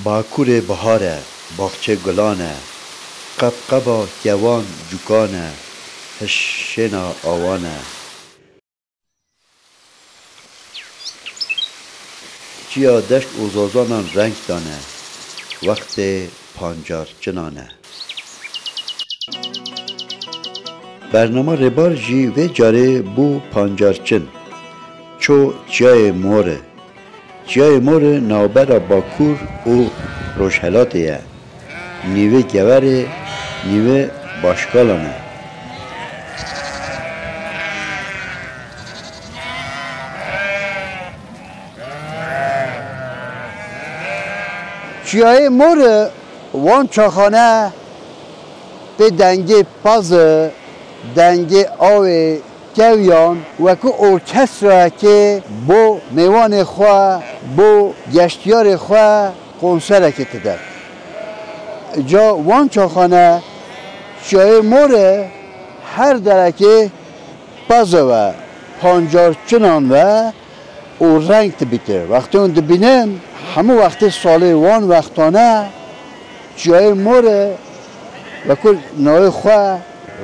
باکور بهاره باغچه گلانه قبقبا جوان جوکانه هشنا آوانه چیا دشت اوزازانان رنگ دانه وقت پانجار چنانه برنامه ربار جی و جاره بو پانجارچن چو چیای موره چیای موره نوبر باکور او روشهلاته نیوه گوره نیوه باشکالانه چیای موره وان چاخانه به دنگ پاز دنگ آوه کویان وکو ارکسترا که بو میوان خواه بو گشتیار خواه کنسر که تده جا وان چاخانه چیای موره هر درکه پاز و پانجار چنان و او رنگ تبیته وقتی اون دبینن همه وقتی ساله وان وقتانه چیای موره و کل نوع خواه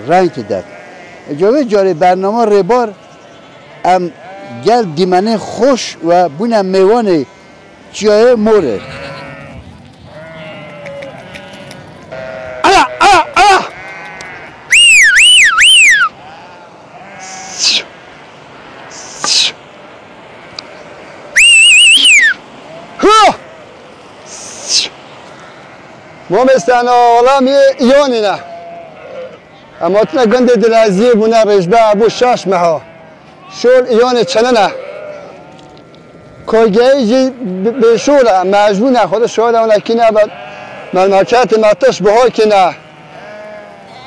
رنگ تده اجازه جاری برنامه ربار ام گل دیمنه خوش و بونم میوان چیای موره ما مثلا عالم ایانی نه اما تنا گند دلازی بنا رجبه ابو شاش مها شول ایان چننه کوگی جی بشوله مجبونه خود شوله ولکنه بعد مملکت ماتش بهای کنه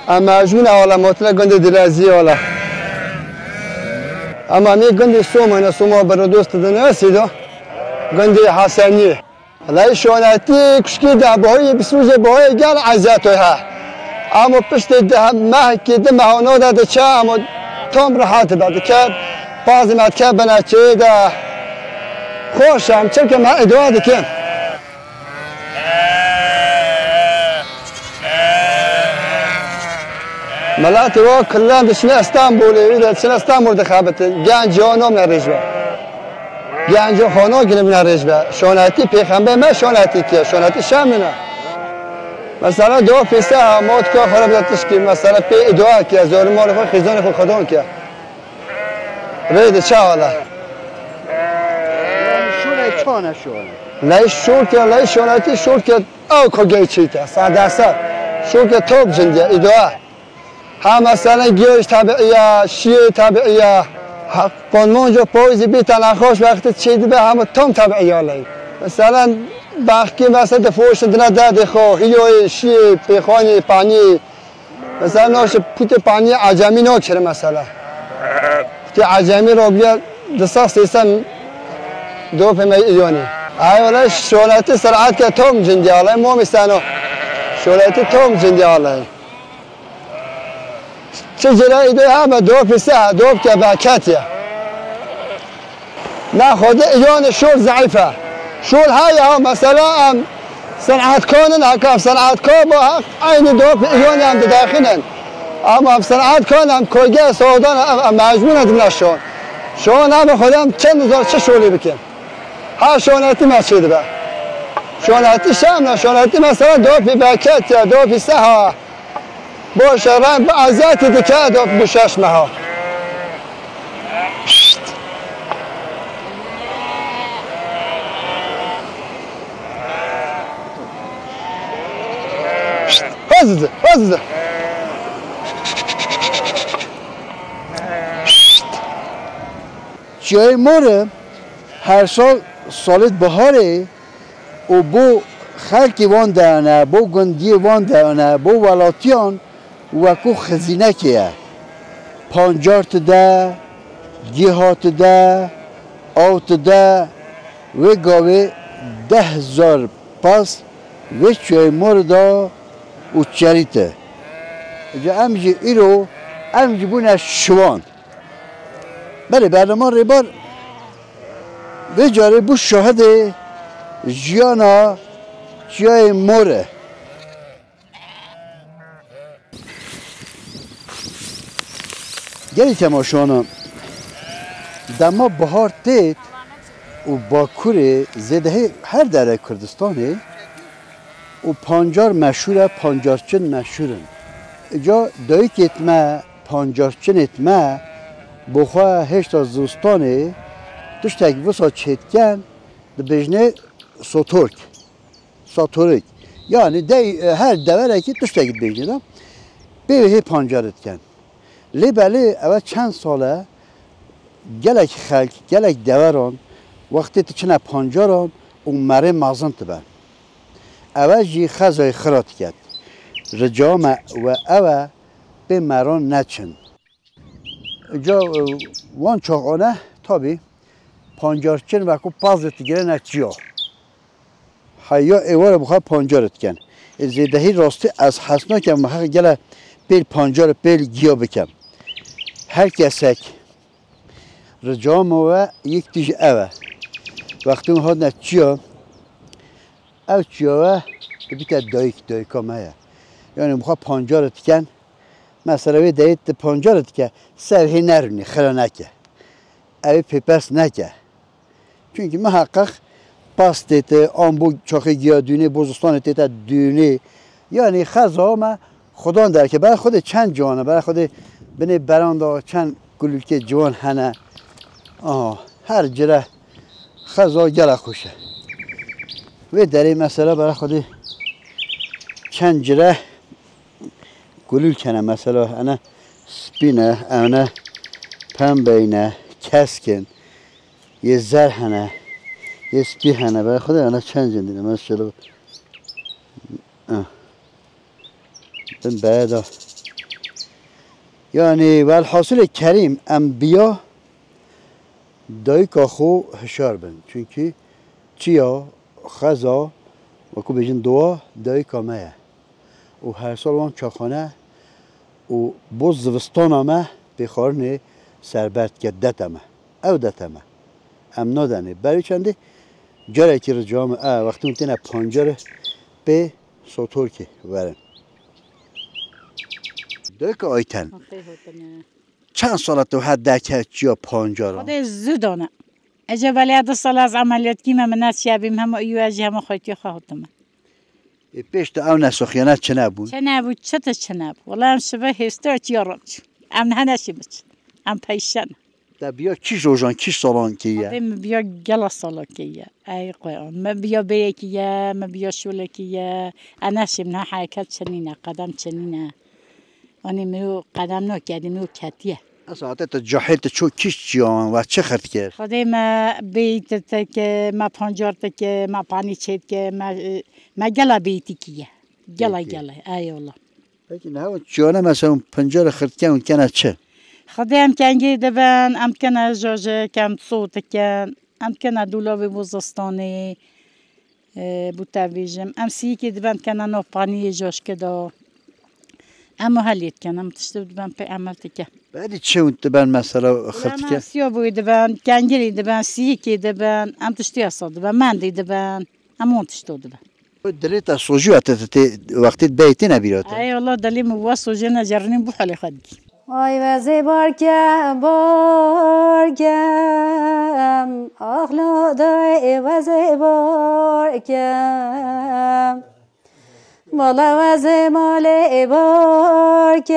اما مجبونه عالم تنا گند دلازی علا اما می گند سوما بر دوست دنیاسیدو گند حسنی لای شوناتی کشکی دبای بسوزه بای گل عزتوی ها اما پشت ده ماه که ده مهانو ده چه اما تام راحت بعد که بعضی مدکه بنچه ده خوشم چه که من ادعا دکم ملاتی و کلان دشنه استانبولی دشنه استانبول دخابت گنجانم نریجوا گنج خانه گرم نریجوا شوناتی پیغمبر من شوناتی که شوناتی شام نه مثلا دو پیسه موت که خراب داشت که مثلا پی ادعا که زور مال خود خزانه خود خدان که رید چه حالا شونه چانه شونه لای شور که لای شوناتی شور که او کجای چیته سادسا شور که توپ جنده ادعا هم مثلا گیاهش طبیعیه شیه طبیعیه پانمونجا پویزی بیتن نخوش وقتی چیدی به همه تام طبیعیه لای مثلا باقی مثلا دفعوش دنیا داده خو هیوی شی پیخوانی پانی مثلا نوش پوت پانی عجمی نکره مثلا پوت عجمی رو بیا دسته سیستم دو پی می ایونی ایولا شولتی سرعت که توم جندی آلای مو میستانو شولتی توم جندی آلای چه جرایی دوی همه دو پیسه دو که باکتیه نه خود ایون شول ضعیفه شول های ها مثلا صنعتکارن هکاف صنعتکار با عین دو ایرانی هم داخلن اما صنعتکار هم کوگه سعودان مجبور ندارن شون هم خودم چند هزار چه شولی بکن هر شوناتی مسجد به شوناتی شام نه شوناتی مثلا دو پی باکت یا دو پی سه ها باشه رنگ با عزت دکه دو بوشش مها هزده چیای موره هر سالت بهاره و بو خلکی وان دهنه بو گندی وان دهنه بو ولاتیان وکو خزینه که پانجارت ده گیهات ده آوت ده و گاوه 10,000 پاس و چیای موره دا و چریته اجا امجی ایرو امجی بونه شوان بله برنامه ریبار و جاره بو شاهد جیانا جای موره گلی تماشانا دما بهار تید و باکور زده هر دره کردستانه و پانجار مشهوره پانجارچن مشهورن جا دایی که اتمه پانجارچن اتمه بخواه هشتا زوستانه توش تکیوسا چیتکن ده بجنه ساتورک یعنی هر دوره که توش تکیت بجنه دا به پانجارت کن لی بله اول چند ساله گلک خلق گلک دوران وقتی تو چنه پانجاران اون مره مازن تبن اول جی خزای خرات کرد رجام و اول به مران نچن جا وان چاقانه تابی پانجارچن و کو پازت گیره نچیا حیا ایوار بخواه پانجارت کن زیدهی راستی از حسنا که مخواه گله پیل پانجار پیل گیا بکن هر کسک رجام و یک تیج اوه وقتی اونها نچیا او چیاوه بیت دایکا مایه یعنی مخواه پانجارت کن مثلا وی دایت پانجارت که سرهی نرونی خلا نکه اوی پیپس نکه چونکه محقق پاس دیت آنبو چاخی گیا دونه بوزستان دیت دونه یعنی خزا ما خدا در که برای خود چند جوانه برای خود بینه برانده چند گلوکه جوان هنه هر جره خزا گله خوشه و داری مثلا برای خود چند جره گلول کنه مثلا انا سپینه انا پنبینه کسکن یه زر هنه یه سپی هنه برای خود انا چند جندینه مثلا بن بعدا یعنی والحاصل کریم انبیا دایکا خو هشار بن چونکی چیا خزا و کو بجن دوا دایکا مایه و هر سال وان چاخانه و بوز زوستان همه بخارنه سربرد که دتمه او دتمه ام نادنه برای چنده جاره که رجام وقتی اون تینه پانجاره به سوتور که ورن دایک آیتن چند سالت تو حد دکه چیا پانجاره خدا زودانه اجا ولی 2 سال از عملیات کیم من نشیابیم هم ایو اجا هم خواهی خواهدم پیش تو او نسخیانت چه نبود؟ چه نبود چه نبود ولی هم شبه هستار چیارم چون ام نهنشی بچن ام پیشن دا بیا کیش روزان کیش سالان کیه؟ خدا بیا گلا سالا کیه ای قیان ما بیا بیه کیه ما بیا شوله کیه انشیم نه حرکت چنینه قدم چنینه آنی میو قدم نکردیم میو کتیه اصلا تا جاهلت چو کیش چیان و چه خرد کرد؟ خدا ما بیت که ما پنجارت که ما پانی چید که ما گلا بیتی کیه گلا ای والله لیکن نه چیانه مثلا پنجار خرد کن اون کنه چه؟ خدا هم کنگی دبن ام کنه جاجه کم صوت کن ام کنه دولاب بوزستانی بوتویجم ام سی که دبن کنه نو پانی جاش کدا اما حلیت کنم تشتو دبن پی عملت که بعدی چه اون دبن مثلا خرد من که؟ سیا بوی دبن کنگری دبن سی که دبن ام تشتی اصلا دبن من دی دبن امون تشتو دبن دلیت سوژو وقتی بیتی نبیراته ای والله دلی مواسو جنا جرنیم بو حال خدی آی وزی بارکم آخلا دای وزی بارکم مالا وزی مالی بارکم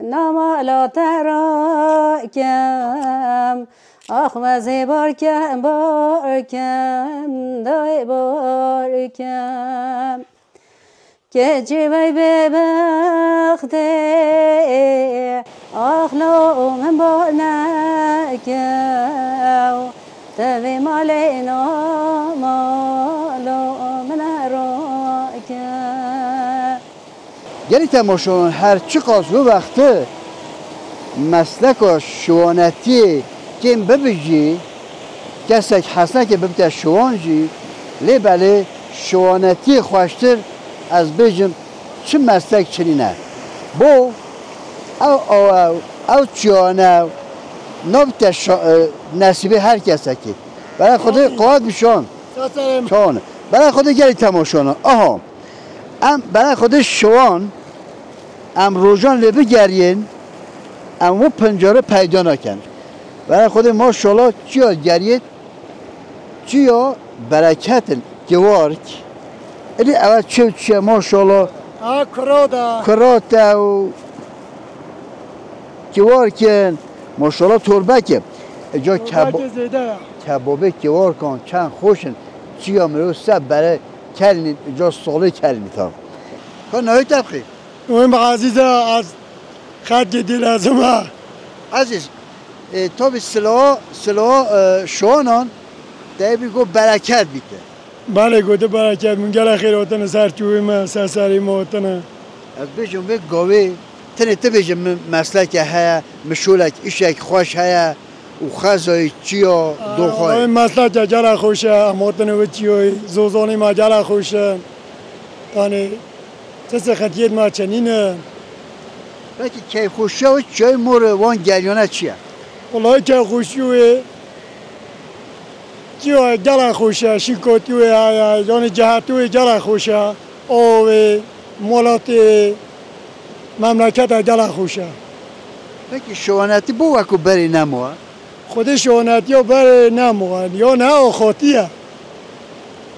نامالا تراکم آخ وزی بارکم دای بارکم که جوی ببخته آخلو من بار نکو توی مالی نامالو من راکم گلی تماشان هر چی قاس و وقته مسلک شوانتی کم ببجی کسک حسنه که ببته شوانجی لی بله شوانتی خوشتر از بجم چه مسلک چنینه بو او چیانه نبته نصیبه هر کسی که برای خدا قواد بشان چانه برای خود گلی تماشانا آها ام برای خود شوان ام روزان لبه گرین ام و پنجره پیدا نکن برای خود ماشاءالله چیا گرید چیا برکت گوارک الی اول چه ماشاءالله کراتا و گوارکن ماشاءالله تربکه اجا کبابه گوار کن چند خوشن چیا مرو سب برای کلنید اجا ساله کلنید ها کن نهایی تبخیر مهم عزیزه از خط دل از ما عزیز تا به سلاح شوانان دایبی گو برکت بیته بله گوده برکت من گل خیراتن سرچوی من سرسری موتنه از بیشم به گاوی تنه بیشم مسلک های مشولک ایشک خوش های و خزای چیا دوخواه مسلک جل خوشه موتنه و چیوی زوزانی ما جل خوشه تانه چه خطیت ما چنینه بکی که خوشه و چای مور وان گریانه چیه؟ والله که خوشیوه چیوه جل خوشه شکوتیوه یعنی جهتوه جل خوشه آوه مولات مملکت جل خوشه بکی شوانتی بو وکو بری نموه؟ خود شوانتی ها بری نموه یا نه آخاتیه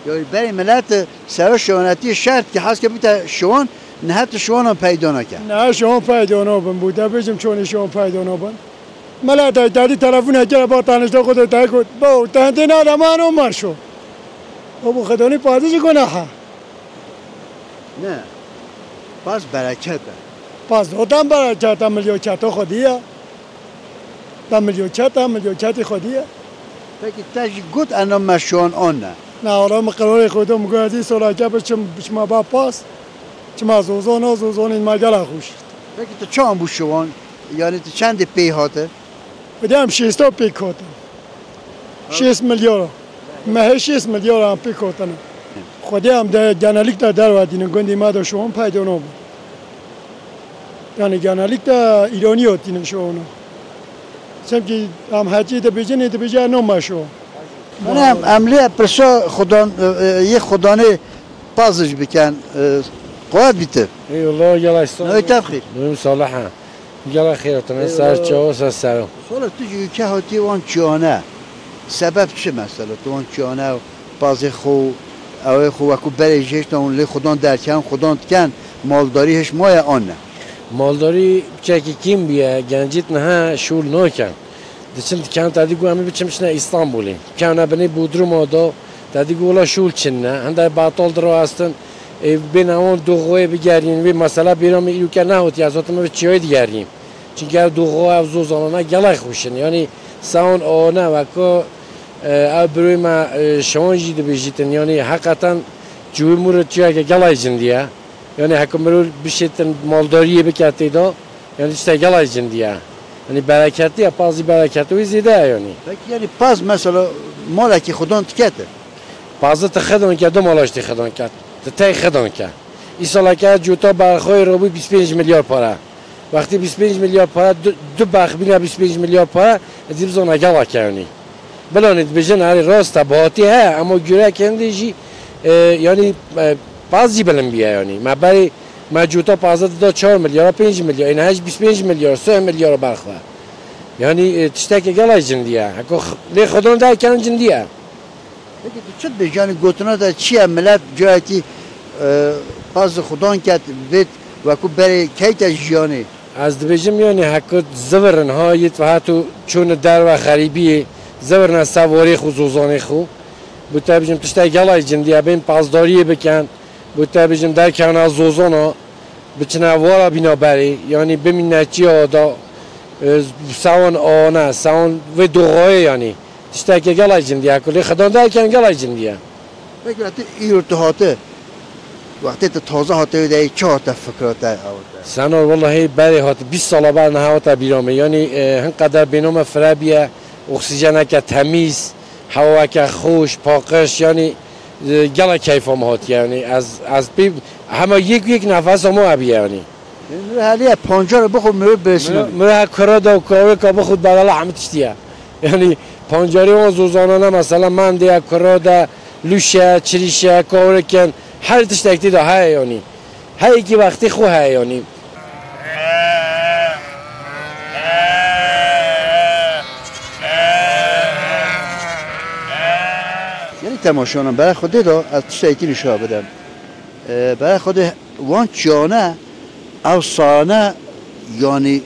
یا بری ملت سر شوانتی شرط که هست که بیتا شوان نه حتی شوان هم پیدا نکن نه شوان پیدا نبن بوده بجم چون شوان پیدا نبن ملت های دادی تلفون اگر با تنشتا خود تایی کد با تنده نه من عمر شو با خدانی پازش کنه ها نه پس برکت پس دادم برکت ملیاکت خودیه ملیاکت خودیه بکی تاجی گود انا مشوان آن نه نه حالا مقرار خودم میگه از این سلاکه بچما با پاس چما زوزان این مگل خوش بکی تو چند بو شوان یعنی تو چند پی هاته بدیم 6 پیک هاته 6 میلیارد ماه 6 میلیارد هم پیک هاته خودی هم جنالیک در ودینه گندی ما دو شوان پیدا نبود یعنی جنالیک تا ایرانی هاتینه شوانو سم که هم حجی ده نم شو من هم عملیه پرسا یه خدانه پازش بکن قواد بیته ای والله یلا استان نوی تبخیر نویم صالحه یلا خیرتونه سر چاو سر سرم سالا تو جوی که هاتی وان چانه سبب چه مثلا تو وان چانه پاز خو اوه خو وکو بریجش تا اون لی خدان درکن خدان کن مالداریش مای آن نه مالداری چکی کیم بیه گنجیت نه شول نکن دچند کان تادی گو امی بچمش نه استانبولی کان بنی بودروم آدا تادی گولا شول چنه هنده باطل درو هستن بین اون دو قوی بگیریم و مثلا بیرام ایو که نه هوتی از وقتی ما چیای دیگریم چون دو قوی افزوز آنها گلای خوشن یعنی ساون آنها و که ابروی ما شوان جیده بیشتن یعنی حقیقتا جوی مورد چیای که گلای جندیه یعنی حکومت بیشتر مالداری بکرده دا یعنی چه گلای جندیه یعنی برکتی پازی برکتی زیاده یعنی پاز مثلا مالکی خدان تکته پازه تخدم که دو مالاش تخدم کرد تای خدان کرد این سال که جوتا برخوای رو 25 میلیارد پاره وقتی 25 میلیارد پاره دو بخ بینه 25 میلیارد پاره از این زن گلا کردنی بلانید بجن هر راست باتی ها اما گره کندیجی یعنی پازی بلن بیه یعنی ما برای ما جوتا پازه داد 4 میلیارد 5 میلیارد این هاش 25 میلیارد 3 میلیارد برخواه یعنی تشتک گلای جندیه هکو لی خودان دای کردن جندیه چه بیشتر گوتنا دا چیه ملت جایتی پاز خدان کرد وید وکو برای کی تجیانی از دبیجم یعنی حکوت زورن هایت و حتی چون در و خریبی زورن سواری خصوصانی خو بوده بیجم تشتای گلای جندیه بین پازداری بکن بوده بیجم در کنار زوزانا بچنه وارا بینا بری یعنی ببینه چی آدا سوان آنه سوان و دوغای یعنی تشتای که گلای جندیه کلی خدان در کن گلای جندیه بگه وقتی ایرت هاته وقتی تازه هاته دایی چه هاته فکراته آورده سنور والله بری هاته 20 سال بعد نه هاته بیرامه یعنی هنقدر بینام فرابیه اکسیژن که تمیز هوا که خوش پاکش یعنی گلا کیف هم هات یعنی از بی همه یک نفس هم آبیه یعنی حالی پنجاه رو بخود مرد برسیم مرد کرده و کاره که بخود بدل همه تشتیه یعنی پنجاری و زوزانه مثلا من دیگه کرده لوشه چریشه کارکن هر تشتکی دا های یعنی هایی که وقتی خو های یعنی یعنی تماشانم برای خود دا از تشتکی نشاه بدم برای خود وان چیانه او سانه یعنی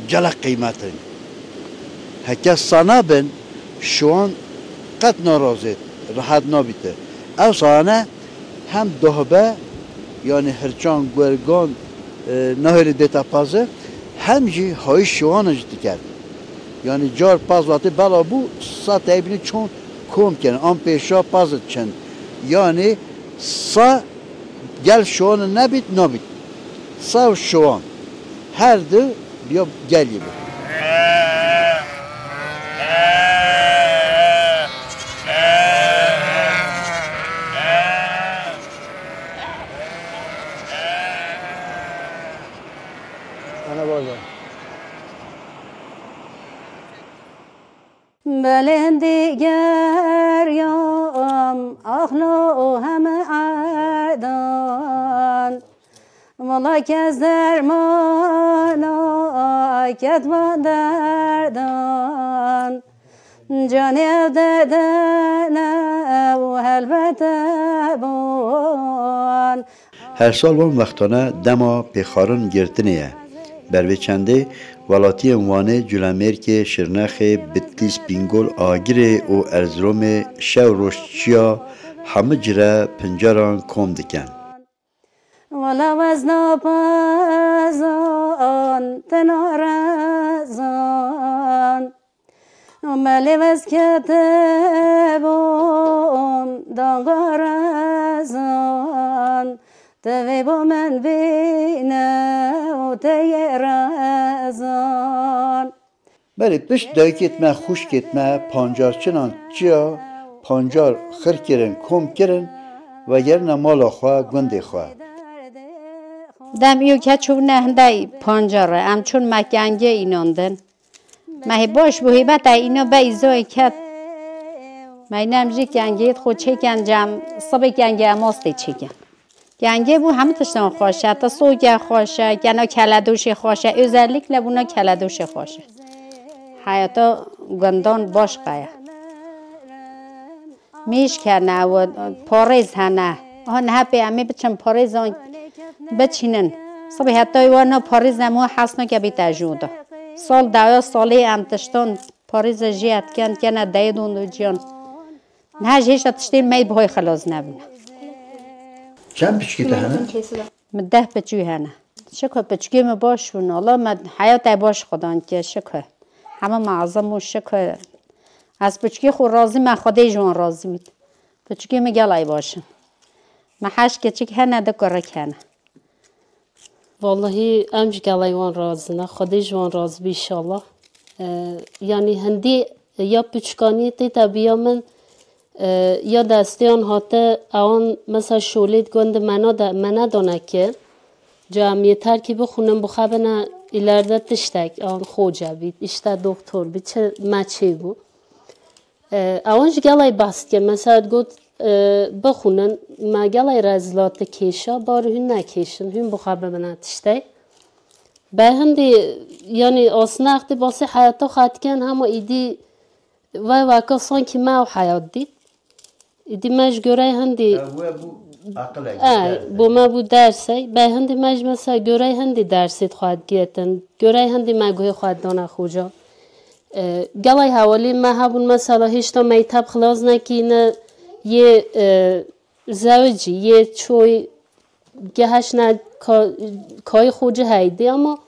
جلق قیمته هکه سانه بن شوان قد نارازید راحت نابیده او سانه هم دهبه یعنی هرچان گرگان نهری دیتا پازه هم جی های شوانش دیگر یعنی جار پاز واتی بلا بو سا تایبینی چون کم کنه آن پیشا پازت چند یعنی سا گل شوان نبید نابید سا و شوان هر دو بیا گلی بود بلندی گریم اخلو همه عدان والله که از درمانا کتبان دردان جانب دردن و حلبت بون هر سال وان وقتانه دما پیخارن گرتنیه بروی چنده ولاتی اموانه جلمیر که شرنخ بتلیس بینگول آگیره و ارزروم شو روشتیا همه جره پنجران کم دکن ولا وزنا بازان تنارزان ملی وز کتبون دانگارزان توی با من بینه و تیرزان بله پشت دایی کتمه خوش کتمه پانجار چنان چیا پانجار خر کرن کم کرن و گرن مالا خواه گنده خواه دم ایو که چون نهنده پانجاره ام چون مکنگه ایناندن مهی باش بهیبت اینا به ایزای کت مهی نمجی کنگه خود چه کنجم صبح کنگه اماستی چه کن کنگه بو همه تشتان خوشه تا سوگه خوشه گنا کلدوش خوشه özellikle buna کلدوش خوشه حیاتا گندان باش قیه میش کنه و پاریز هنه آن هپی امی بچن پاریز آن بچینن صبح حتی وانا پاریز نمو حسنا که بیت جوده سال دایا سالی امتشتان پاریز جیت کن کنه دیدون دو جان نه جیش تشتین می بهای خلاص نبینه چند پچکی ده هنه؟ ده پچوی هنه شکر پچکی ما باشون الله من حیات باش خدان که شکر همه معظم و شکر از پچکی خود راضی من خودی جوان راضی مید پچکی ما گلای باشن من حش که چک هنه ده کره کنه والله امج گلای وان راضی نه خودی جوان راضی بیشالله یعنی هندی یا پچکانی تی تبیا من یا دستیان هاته آن مثلا شولید گند منا دانه که جامعه ترکی بخونم بخوابنه ایلرده تشتک آن خوجه بید اشته دکتر بید چه مچه بود آنش گلای بست که مثلا گفت بخونن ما گلای رزلات کیشا باره هن نکیشن هن بخوابنه تشتک به هندی یعنی آسناختی باسی حیاتا خواهد کن همه ایدی و واقعا سانکی ما حیات دید ایدی مج گره هندی بو ما بود درسی به هندی مج مثلا گره هندی درسید خواهد گیتن گره هندی مگوی خواهد دانه خوجا گلای حوالی ما هبون مثلا هیچتا میتاب خلاص نکینه یه زوجی یه چوی گهش نه کای خوجه هایدی اما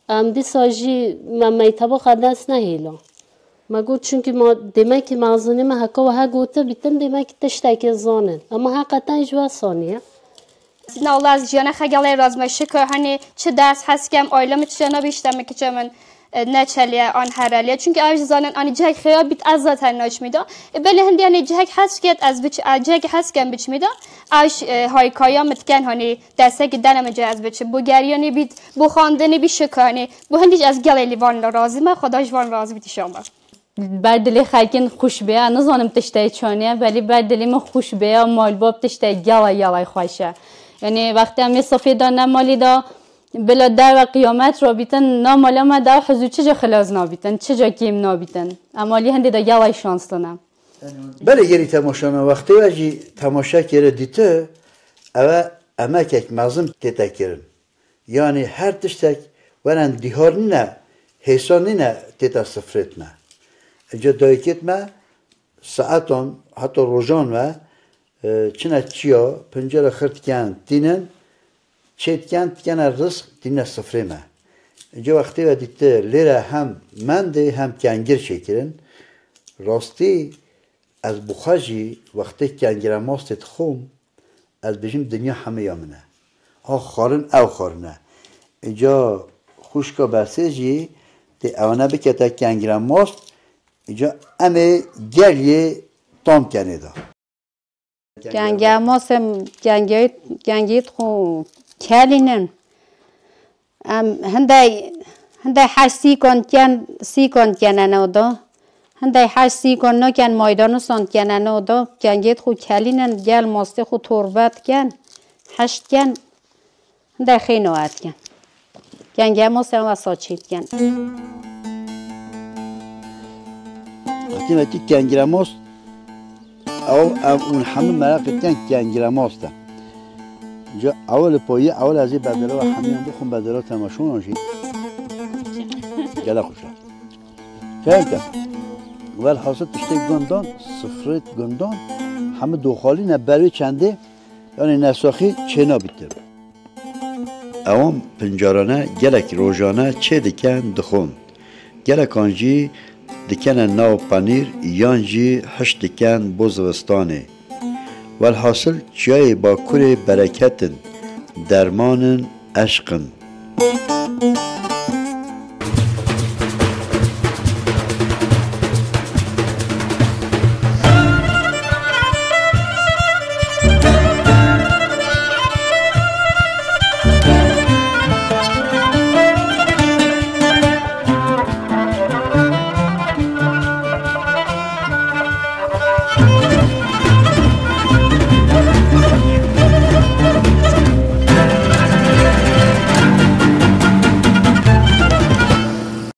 امدی ساجی ما میتابا خدست نهیلا ما گفت چون که ما دیمه که مازنی ما حکا و ها گوته بیتن دیمه که تشتاکی زانن اما حقیقتا اجوا ثانیه نه الله از جانه خیلی رازمایشه که هنی چه درس هست کم آیلم چه بیشتر که من نچلیه آن هرالیه چون که آج زانن آنی جهک خیلی بیت از ذات ناش میدا بله هندی آنی جهک هست که از بچ جهک هست کم بچ میدا آج های کایا متکن هنی دسته که دنم جه از بچ بوگریانی بیت بو خواندنی بیشکانی بو هندیش از گلی وان راضی ما خداش وان راضی بیت شما بر دلی خلکن خوش بیا نزانم تشتای چانیه ولی بر دلی ما خوش بیا مال باب تشتای گلا خوشه یعنی وقتی هم صفی دانه مالی دا بلا در و قیامت را بیتن نامالا ما دا حضور چجا خلاص نابیتن چجا کیم نابیتن امالی هندی دا گلای شانس دانم بله یری تماشانا وقتی وجی تماشا کرده دیته اوه امک یک مازم تیتا کرن یعنی هر تشتک ورن دیهارنی نه حسانی نه تیتا سفرت نه اینجا دایکت ما ساعتان حتی روزان و چنه چیا پنجره خرد کن تینن چیت کن رزق تینه سفره ما اینجا وقتی و دیده لیره هم منده هم کنگر شکرن راستی از بخاجی وقتی کنگر ماستت خوم از بجیم دنیا همه یامنه ها خارن او خارنه اینجا خوشکا برسیجی دی اوانه بکتا کنگر ماست اینجا امه گلیه تام کنه دا کنگر ماست کنگیت خو کلینن هنده هشت سی کن کنن او دا هنده هشت سی کن نا کن مایدانو ساند کنن او دا کنگیت خو کلینن گل ماست خو تربت کن هشت کن هنده خیلی نوعت کن کنگر ماست هم ساچید کن وقتی کنگر ماست او اون همه مرق کن کنگر ماست جا اول پایه اول از این بدلا و همه هم بخون بدلا تماشون آنشید گله خوشه که ول حاصل تشته گندان سفرت گندان همه دوخالی نه بروی چنده یعنی نساخی چنا بیتر اوام پنجارانه گلک روزانه چه دکن دخون گلک آنجی دکن ناو پنیر یانجی هشت دکن بوزوستانه والحاصل چای با کره برکتن درمانن عشقن